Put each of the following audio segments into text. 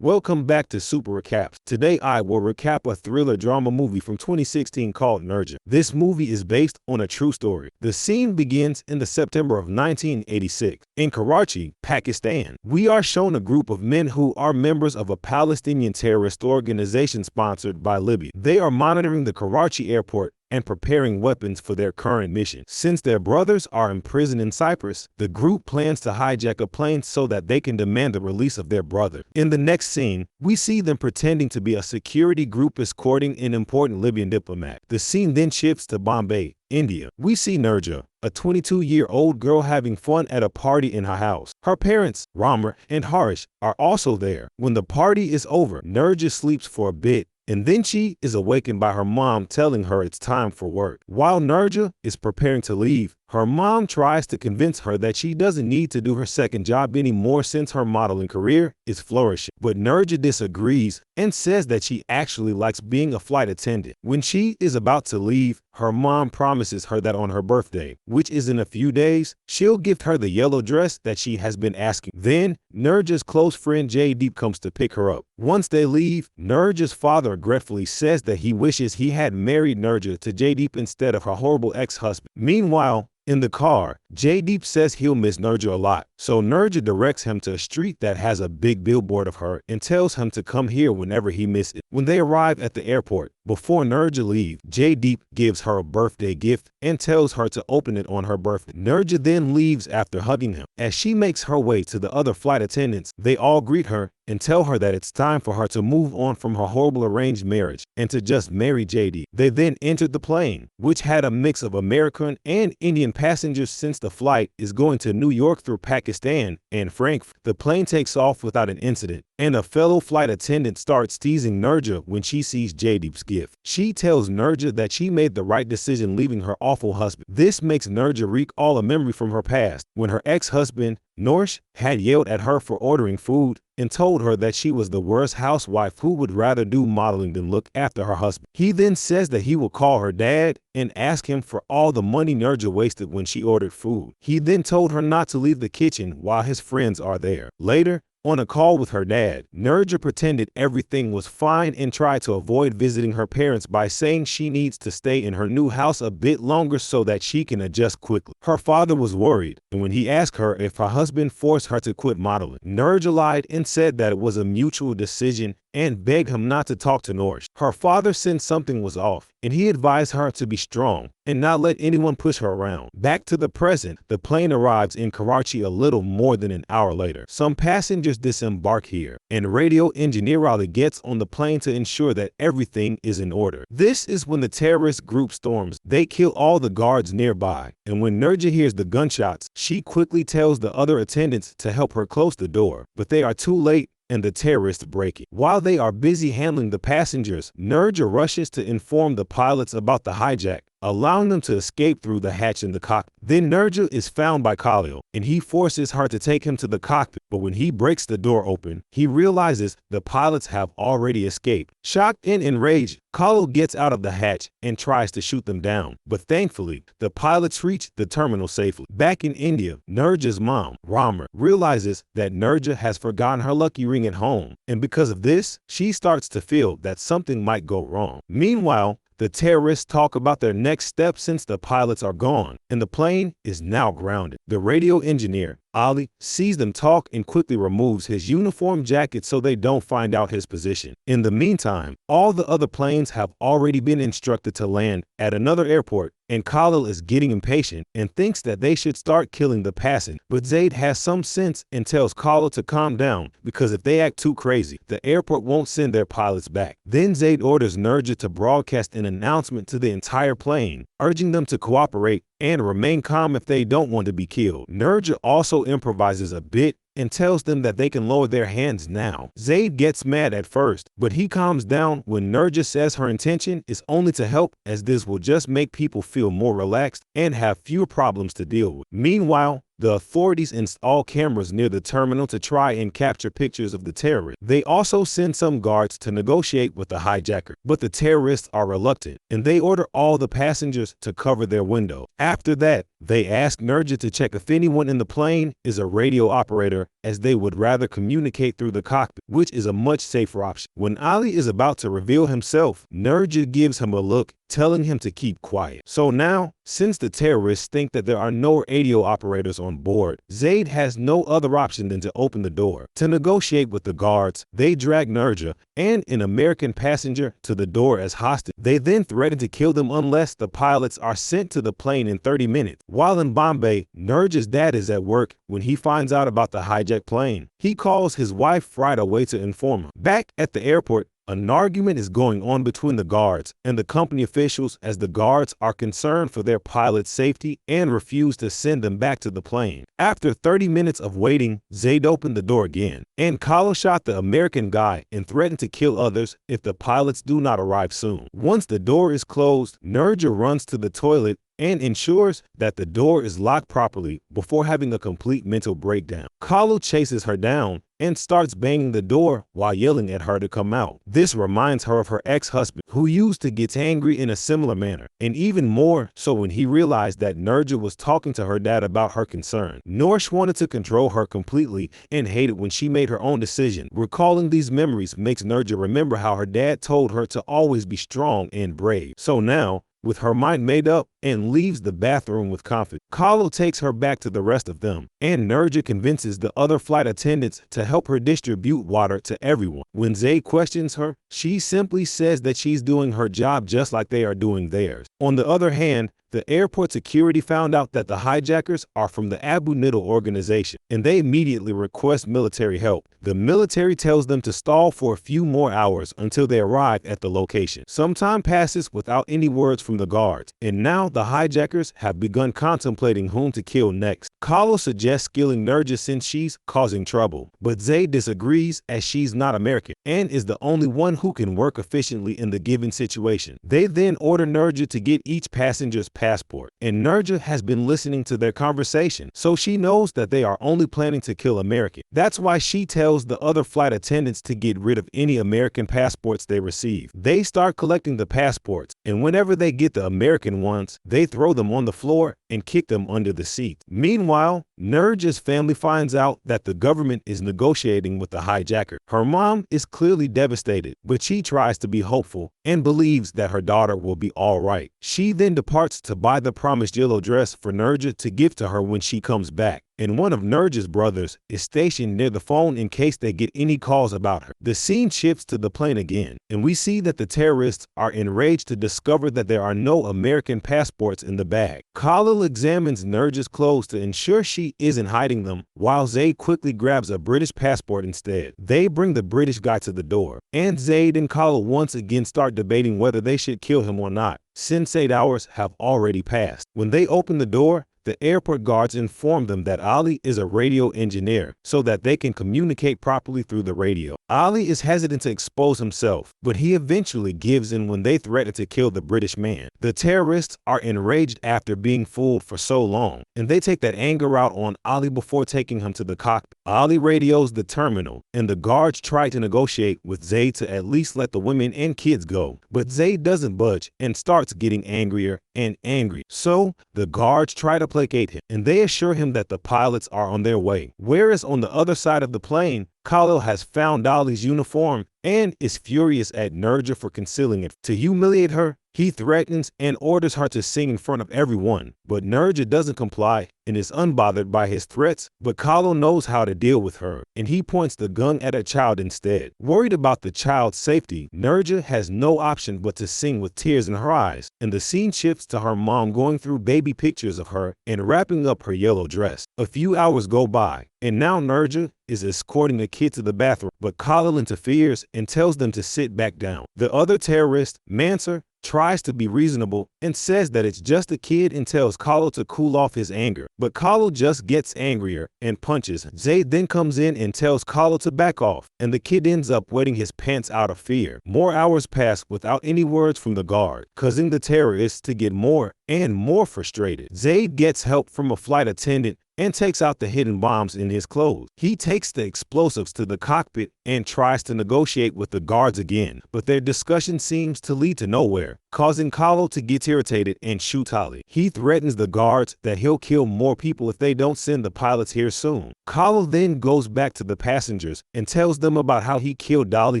Welcome back to Super Recaps. Today I will recap a thriller drama movie from 2016 called Neerja. This movie is based on a true story. The scene begins in the September of 1986 in Karachi, Pakistan. We are shown a group of men who are members of a Palestinian terrorist organization sponsored by Libya. They are monitoring the Karachi airport and preparing weapons for their current mission. Since their brothers are imprisoned in Cyprus, the group plans to hijack a plane so that they can demand the release of their brother. In the next scene, we see them pretending to be a security group escorting an important Libyan diplomat. The scene then shifts to Bombay, India. We see Neerja, a 22-year-old girl having fun at a party in her house. Her parents, Ramar and Harish, are also there. When the party is over, Neerja sleeps for a bit, and then she is awakened by her mom telling her it's time for work. While Neerja is preparing to leave, her mom tries to convince her that she doesn't need to do her second job anymore since her modeling career is flourishing. But Neerja disagrees and says that she actually likes being a flight attendant. When she is about to leave, her mom promises her that on her birthday, which is in a few days, she'll gift her the yellow dress that she has been asking. Then, Neerja's close friend Jaydeep comes to pick her up. Once they leave, Neerja's father regretfully says that he wishes he had married Neerja to Jaydeep instead of her horrible ex-husband. Meanwhile, in the car, Jaydeep says he'll miss Neerja a lot, so Neerja directs him to a street that has a big billboard of her and tells him to come here whenever he misses it. When they arrive at the airport, before Neerja leaves, Jaydeep gives her a birthday gift and tells her to open it on her birthday. Neerja then leaves after hugging him. As she makes her way to the other flight attendants, they all greet her and tell her that it's time for her to move on from her horrible arranged marriage and to just marry Jaydeep. They then entered the plane, which had a mix of American and Indian passengers since the flight is going to New York through Pakistan and Frankfurt. The plane takes off without an incident, and a fellow flight attendant starts teasing Neerja when she sees Jaydeep's gift. She tells Neerja that she made the right decision leaving her awful husband. This makes Neerja recall a memory from her past when her ex-husband, Norsh, had yelled at her for ordering food and told her that she was the worst housewife who would rather do modeling than look after her husband. He then says that he will call her dad and ask him for all the money Neerja wasted when she ordered food. He then told her not to leave the kitchen while his friends are there. Later, on a call with her dad, Neerja pretended everything was fine and tried to avoid visiting her parents by saying she needs to stay in her new house a bit longer so that she can adjust quickly. Her father was worried, and when he asked her if her husband forced her to quit modeling, Neerja lied and said that it was a mutual decision and begged him not to talk to Norsh. Her father sensed something was off, and he advised her to be strong and not let anyone push her around. Back to the present, the plane arrives in Karachi a little more than an hour later. Some passengers disembark here, and radio engineer Ali gets on the plane to ensure that everything is in order. This is when the terrorist group storms. They kill all the guards nearby, and when Neerja hears the gunshots, she quickly tells the other attendants to help her close the door, but they are too late and the terrorists break it. While they are busy handling the passengers, Neerja rushes to inform the pilots about the hijack, allowing them to escape through the hatch in the cockpit. Then Neerja is found by Khalil, and he forces her to take him to the cockpit, but when he breaks the door open, he realizes the pilots have already escaped. Shocked and enraged, Khalil gets out of the hatch and tries to shoot them down, but thankfully, the pilots reach the terminal safely. Back in India, Neerja's mom, Ramar, realizes that Neerja has forgotten her lucky ring at home, and because of this, she starts to feel that something might go wrong. Meanwhile, the terrorists talk about their next step since the pilots are gone, and the plane is now grounded. The radio engineer, Ali, sees them talk and quickly removes his uniform jacket so they don't find out his position. In the meantime, all the other planes have already been instructed to land at another airport, and Khalil is getting impatient and thinks that they should start killing the passengers. But Zaid has some sense and tells Khalil to calm down because if they act too crazy, the airport won't send their pilots back. Then Zaid orders Neerja to broadcast an announcement to the entire plane, urging them to cooperate and remain calm if they don't want to be killed. Neerja also improvises a bit and tells them that they can lower their hands now. Zaid gets mad at first, but he calms down when Neerja says her intention is only to help, as this will just make people feel more relaxed and have fewer problems to deal with. Meanwhile, the authorities install cameras near the terminal to try and capture pictures of the terrorists. They also send some guards to negotiate with the hijacker, but the terrorists are reluctant, and they order all the passengers to cover their window. After that, they ask Neerja to check if anyone in the plane is a radio operator, as they would rather communicate through the cockpit, which is a much safer option. When Ali is about to reveal himself, Neerja gives him a look, telling him to keep quiet. So now, since the terrorists think that there are no radio operators on board, Zayd has no other option than to open the door. To negotiate with the guards, they drag Neerja and an American passenger to the door as hostage. They then threaten to kill them unless the pilots are sent to the plane in 30 minutes. While in Bombay, Neerja's dad is at work when he finds out about the hijacked plane. He calls his wife right away to inform him. Back at the airport, an argument is going on between the guards and the company officials as the guards are concerned for their pilot's safety and refuse to send them back to the plane. After 30 minutes of waiting, Zayd opened the door again, and Kalo shot the American guy and threatened to kill others if the pilots do not arrive soon. Once the door is closed, Neerja runs to the toilet and ensures that the door is locked properly before having a complete mental breakdown. Kalo chases her down and starts banging the door while yelling at her to come out. This reminds her of her ex-husband, who used to get angry in a similar manner, and even more so when he realized that Neerja was talking to her dad about her concern. Norsh wanted to control her completely and hated when she made her own decision. Recalling these memories makes Neerja remember how her dad told her to always be strong and brave. So now, with her mind made up, and leaves the bathroom with confidence. Kalo takes her back to the rest of them, and Neerja convinces the other flight attendants to help her distribute water to everyone. When Zayd questions her, she simply says that she's doing her job just like they are doing theirs. On the other hand, the airport security found out that the hijackers are from the Abu Nidal organization, and they immediately request military help. The military tells them to stall for a few more hours until they arrive at the location. Some time passes without any words from the guards, and now the hijackers have begun contemplating whom to kill next. Kalo suggests killing Neerja since she's causing trouble, but Zayd disagrees as she's not American and is the only one who can work efficiently in the given situation. They then order Neerja to get each passenger's passport, and Neerja has been listening to their conversation, so she knows that they are only planning to kill American. That's why she tells the other flight attendants to get rid of any American passports they receive. They start collecting the passports, and whenever they get the American ones, they throw them on the floor and kick them under the seat. Meanwhile, Neerja's family finds out that the government is negotiating with the hijacker. Her mom is clearly devastated, but she tries to be hopeful and believes that her daughter will be all right. She then departs to buy the promised yellow dress for Neerja to give to her when she comes back, and one of Neerja's brothers is stationed near the phone in case they get any calls about her. The scene shifts to the plane again, and we see that the terrorists are enraged to discover that there are no American passports in the bag. Khalil examines Neerja's clothes to ensure she isn't hiding them, while Zayd quickly grabs a British passport instead. They bring the British guy to the door, and Zayd and Khalil once again start debating whether they should kill him or not, since 8 hours have already passed. When they open the door, the airport guards inform them that Ali is a radio engineer so that they can communicate properly through the radio. Ali is hesitant to expose himself, but he eventually gives in when they threaten to kill the British man. The terrorists are enraged after being fooled for so long, and they take that anger out on Ali before taking him to the cockpit. Ali radios the terminal, and the guards try to negotiate with Zayd to at least let the women and kids go, but Zayd doesn't budge and starts getting angrier and angry. So the guards try to placate him, and they assure him that the pilots are on their way. Whereas on the other side of the plane, Khalil has found Ali's uniform and is furious at Neerja for concealing it. To humiliate her, he threatens and orders her to sing in front of everyone, but Neerja doesn't comply and is unbothered by his threats, but Khalil knows how to deal with her, and he points the gun at a child instead. Worried about the child's safety, Neerja has no option but to sing with tears in her eyes, and the scene shifts to her mom going through baby pictures of her and wrapping up her yellow dress. A few hours go by, and now Neerja is escorting the kid to the bathroom, but Khalil interferes and tells them to sit back down. The other terrorist, Mansur, tries to be reasonable and says that it's just a kid and tells Khalil to cool off his anger, but Khalil just gets angrier and punches. Zayd then comes in and tells Khalil to back off, and the kid ends up wetting his pants out of fear. More hours pass without any words from the guard, causing the terrorists to get more and more frustrated. Zayd gets help from a flight attendant and takes out the hidden bombs in his clothes. He takes the explosives to the cockpit and tries to negotiate with the guards again, but their discussion seems to lead to nowhere, causing Kahlo to get irritated and shoot Holly. He threatens the guards that he'll kill more people if they don't send the pilots here soon. Kahlo then goes back to the passengers and tells them about how he killed Dolly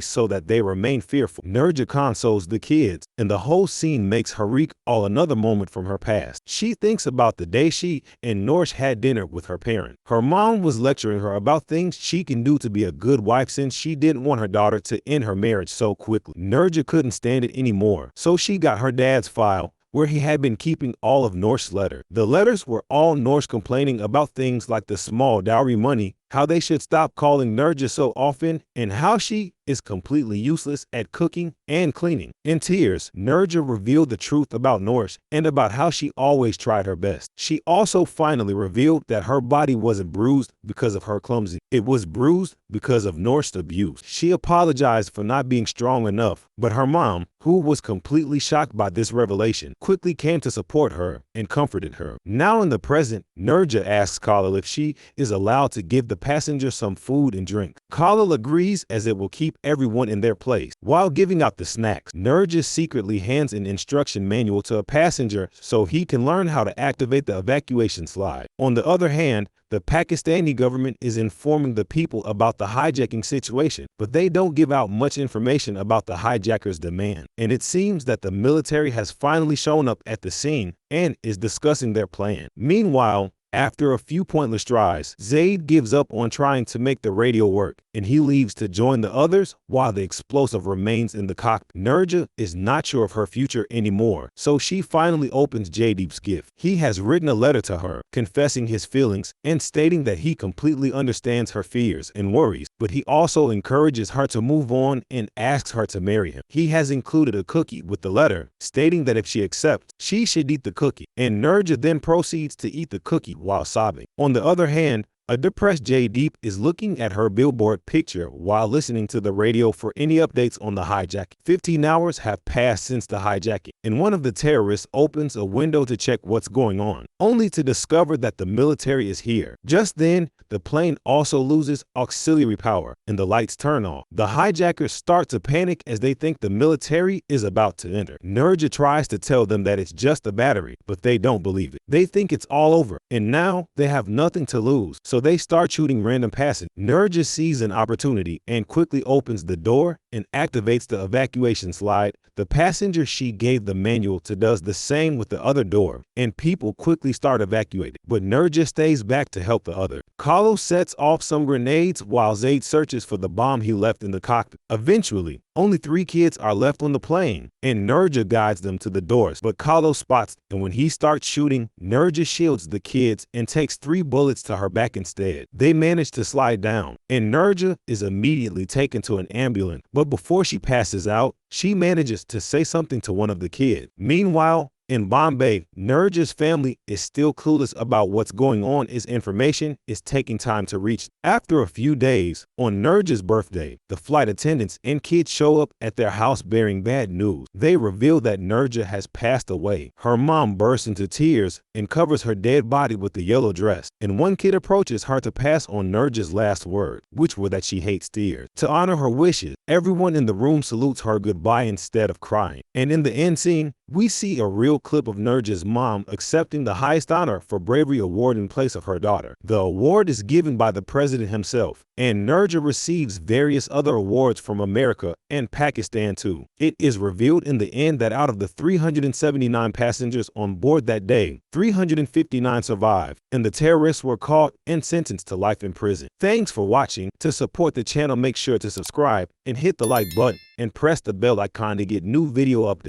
so that they remain fearful. Neerja consoles the kids, and the whole scene makes her recall another moment from her past. She thinks about the day she and Norsh had dinner with her parent. Her mom was lecturing her about things she can do to be a good wife since she didn't want her daughter to end her marriage so quickly. Neerja couldn't stand it anymore, so she got her dad's file, where he had been keeping all of Norsh's letters. The letters were all Norsh complaining about things like the small dowry money, how they should stop calling Neerja so often, and how she is completely useless at cooking and cleaning. In tears, Neerja revealed the truth about Norsh and about how she always tried her best. She also finally revealed that her body wasn't bruised because of her clumsy. It was bruised because of Norsh's abuse. She apologized for not being strong enough, but her mom, who was completely shocked by this revelation, quickly came to support her and comforted her. Now in the present, Neerja asks Kahlo if she is allowed to give the passenger some food and drink. Kahlo agrees, as it will keep everyone in their place. While giving out the snacks, Neerja secretly hands an instruction manual to a passenger so he can learn how to activate the evacuation slide. On the other hand, the Pakistani government is informing the people about the hijacking situation, but they don't give out much information about the hijackers' demand. And it seems that the military has finally shown up at the scene and is discussing their plan. Meanwhile, after a few pointless tries, Zaid gives up on trying to make the radio work, and he leaves to join the others while the explosive remains in the cockpit. Neerja is not sure of her future anymore, so she finally opens Jaideep's gift. He has written a letter to her, confessing his feelings and stating that he completely understands her fears and worries, but he also encourages her to move on and asks her to marry him. He has included a cookie with the letter, stating that if she accepts, she should eat the cookie, and Neerja then proceeds to eat the cookie while sobbing. On the other hand, a depressed Jaideep is looking at her billboard picture while listening to the radio for any updates on the hijacking. 15 hours have passed since the hijacking, and one of the terrorists opens a window to check what's going on, only to discover that the military is here. Just then, the plane also loses auxiliary power, and the lights turn off. The hijackers start to panic as they think the military is about to enter. Neerja tries to tell them that it's just a battery, but they don't believe it. They think it's all over, and now they have nothing to lose, so they start shooting random passengers. Neerja sees an opportunity and quickly opens the door and activates the evacuation slide. The passenger she gave the manual to does the same with the other door, and people quickly start evacuating, but Neerja stays back to help the other. Kahlo sets off some grenades while Zaid searches for the bomb he left in the cockpit. Eventually, only 3 kids are left on the plane, and Neerja guides them to the doors, but Kahlo spots them, and when he starts shooting, Neerja shields the kids and takes 3 bullets to her back instead. They manage to slide down, and Neerja is immediately taken to an ambulance, but before she passes out, she manages to say something to one of the kids. Meanwhile, in Bombay, Neerja's family is still clueless about what's going on as information is taking time to reach. After a few days, on Neerja's birthday, the flight attendants and kids show up at their house bearing bad news. They reveal that Neerja has passed away. Her mom bursts into tears and covers her dead body with the yellow dress, and one kid approaches her to pass on Neerja's last words, which were that she hates tears. To honor her wishes, everyone in the room salutes her goodbye instead of crying. And in the end scene, we see a real clip of Neerja's mom accepting the highest honor for bravery award in place of her daughter. The award is given by the president himself, and Neerja receives various other awards from America and Pakistan too. It is revealed in the end that out of the 379 passengers on board that day, 359 survived, and the terrorists were caught and sentenced to life in prison. Thanks for watching. To support the channel, make sure to subscribe and hit the like button and press the bell icon to get new video updates.